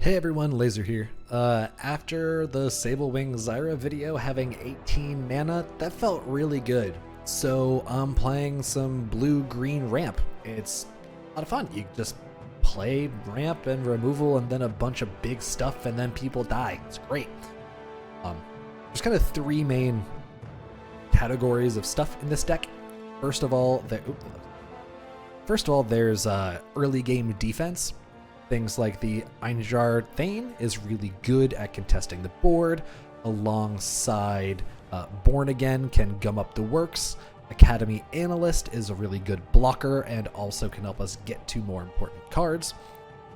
Hey everyone, Laser here. After the Sable Wing Zyra video having 18 mana, that felt really good. So I'm playing some blue-green ramp. It's a lot of fun. You just play ramp and removal and then a bunch of big stuff and then people die. It's great. There's kind of three main categories of stuff in this deck. First of all, there's early game defense. Things like the einherjar thane is really good at contesting the board, alongside Born Again can gum up the works. Academy Analyst is a really good blocker and also can help us get to more important cards.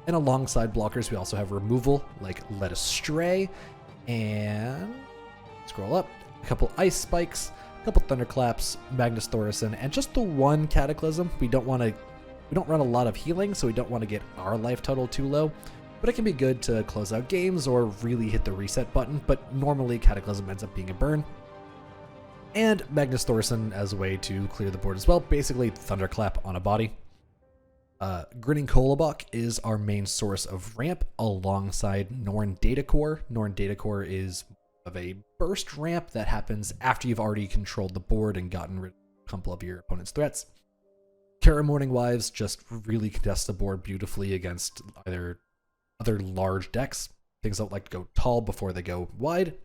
And alongside blockers, we also have removal like Led Astray, and scroll up, a couple Ice Spikes, a couple Thunderclaps, Magnus, Thorsson, and just the one Cataclysm. We don't run a lot of healing, so we don't want to get our life total too low, but it can be good to close out games or really hit the reset button, but normally Cataclysm ends up being a burn. And Magnus Thorsson as a way to clear the board as well, basically Thunderclap on a body. Grinning Kolobok is our main source of ramp alongside Norn datacore. Norn datacore is of a burst ramp that happens after you've already controlled the board and gotten rid of a couple of your opponent's threats. Mourningwives just really contest the board beautifully against either other large decks, things that like to go tall before they go wide.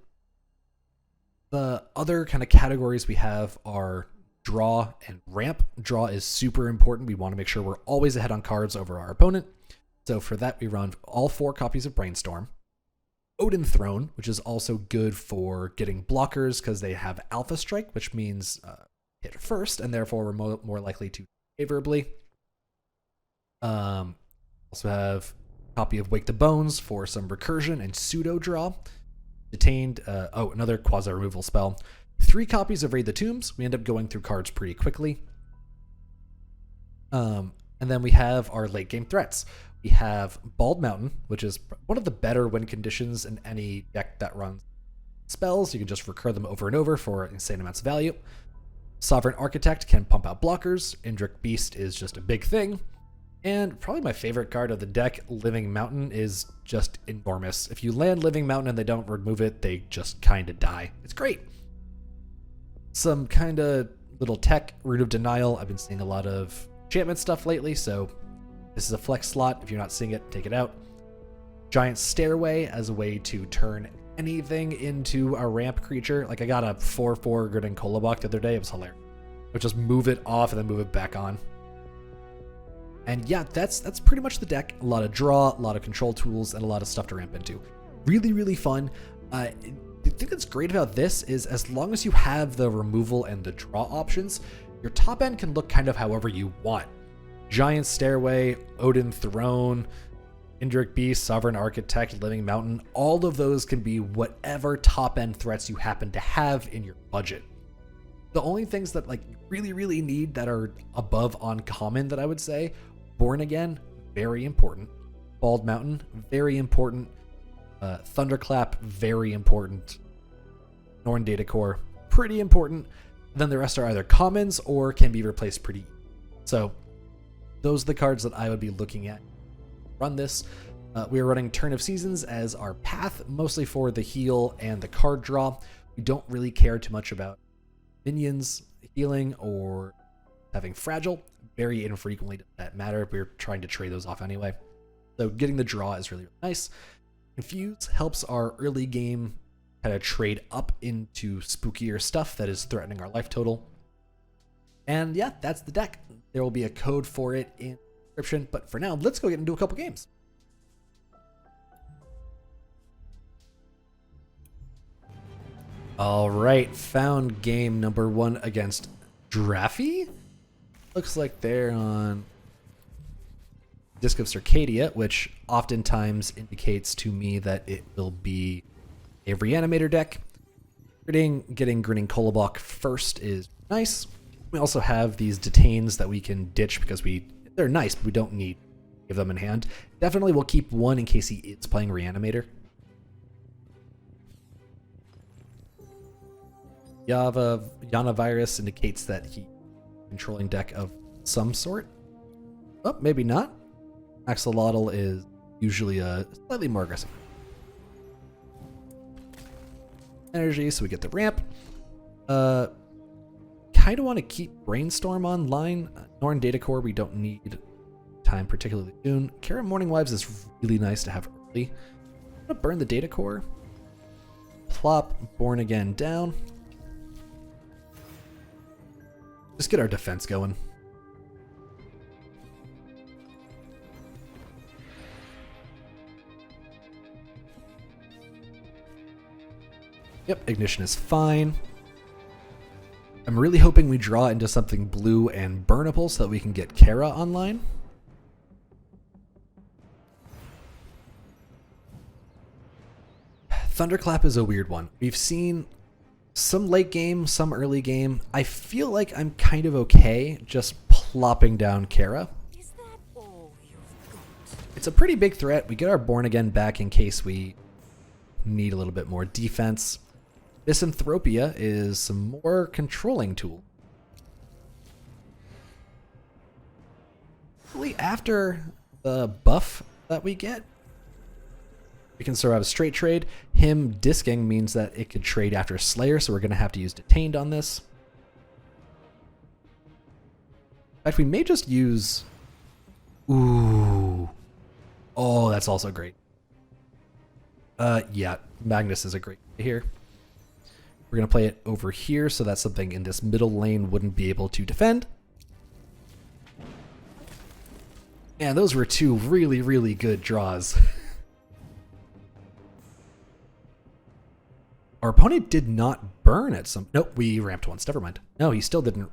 The other kind of categories we have are draw and ramp. Draw is super important. We want to make sure we're always ahead on cards over our opponent. So for that, we run all 4 copies of Brainstorm. Odinthrone, which is also good for getting blockers because they have Alpha Strike, which means hit first, and therefore we're more likely to favorably. Also have a copy of Wake the Bones for some recursion and pseudo draw. Detained, another quasi removal spell. 3 copies of Raid the Tombs. We end up going through cards pretty quickly. And then we have our late game threats. We have Bald Mountain, which is one of the better win conditions in any deck that runs spells. You can just recur them over and over for insane amounts of value. Sovereign Architect can pump out blockers. Indrik Beast is just a big thing. And probably my favorite card of the deck, Living Mountain, is just enormous. If you land Living Mountain and they don't remove it, they just kind of die. It's great. Some kind of little tech, Root of Denial. I've been seeing a lot of enchantment stuff lately, so this is a flex slot. If you're not seeing it, take it out. Giant Stairway as a way to turn anything into a ramp creature. Like I got a 4/4 grinning kolobok the other day. It was hilarious. But just move it off and then move it back on. And yeah, that's pretty much the deck. A lot of draw, a lot of control tools, and a lot of stuff to ramp into. Really, really fun. The thing that's great about this is as long as you have the removal and the draw options, your top end can look kind of however you want. Giant Stairway, Odinthrone, Indrik Beast, Sovereign Architect, Living Mountain, all of those can be whatever top-end threats you happen to have in your budget. The only things that like you really, really need that are above uncommon that I would say, Born Again, very important. Bald Mountain, very important. Thunderclap, very important. Norn datacore, pretty important. Then the rest are either commons or can be replaced pretty easily. So those are the cards that I would be looking at. Run this. We are running Turn of Seasons as our path, mostly for the heal and the card draw. We don't really care too much about minions healing or having fragile. Very infrequently does that matter. We're trying to trade those off anyway. So getting the draw is really, really nice. Infuse helps our early game kind of trade up into spookier stuff that is threatening our life total. And yeah, that's the deck. There will be a code for it in the description, but for now, let's go get into a couple games. All right, found game number 1 against Draffy. Looks like they're on Disc of Circadia, which oftentimes indicates to me that it will be a reanimator deck. Getting Grinning Kolobok first is nice. We also have these detains that we can ditch because they're nice, but we don't need to give them in hand. Definitely we'll keep one in case he is playing reanimator. Yana virus indicates that he's controlling deck of some sort. Oh, maybe not. Axolotl is usually a slightly more aggressive energy, so we get the ramp. Kind of want to keep brainstorm online. Norn datacore we don't need time particularly soon. Mourningwives is really nice to have early. I'm gonna burn the datacore. Plop born again down. Just get our defense going. Yep, ignition is fine. I'm really hoping we draw into something blue and burnable so that we can get Kara online. Thunderclap is a weird one. We've seen some late game, some early game. I feel like I'm kind of okay just plopping down Kara. Is that all you've got? It's a pretty big threat. We get our Born Again back in case we need a little bit more defense. Misanthropia is some more controlling tool. Really, after the buff that we get, we can survive a straight trade. Him disking means that it could trade after Slayer, so we're going to have to use Detained on this. In fact, we may just use... Ooh. Oh, that's also great. Yeah, Magnus is a great here. We're going to play it over here, so that's something in this middle lane wouldn't be able to defend. And those were two really, really good draws. Our opponent did not burn at some... Nope, we ramped once. Never mind. No, he still didn't.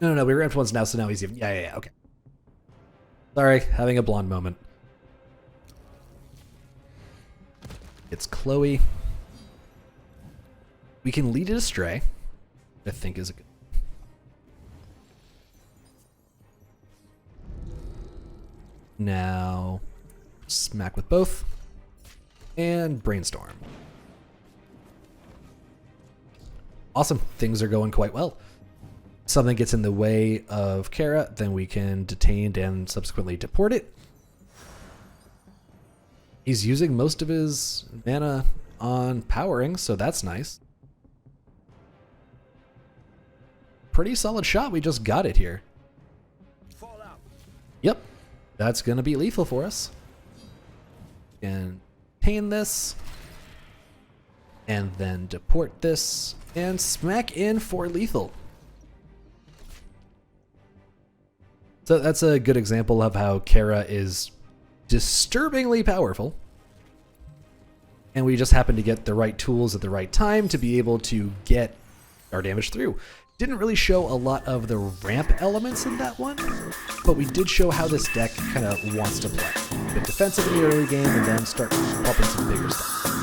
No, we ramped once now, so now he's even... Yeah, okay. Sorry, having a blonde moment. It's Chloe. We can lead it astray, I think is a good... Now, smack with both. And brainstorm. Awesome. Things are going quite well. Something gets in the way of Kara, then we can detain and subsequently deport it. He's using most of his mana on powering, so that's nice. Pretty solid shot. We just got it here. Yep. That's going to be lethal for us. And detain this. And then deport this. And smack in for lethal. So that's a good example of how Kara is disturbingly powerful. And we just happen to get the right tools at the right time to be able to get our damage through. Didn't really show a lot of the ramp elements in that one, but we did show how this deck kind of wants to play. A bit defensive in the early game and then start popping some bigger stuff.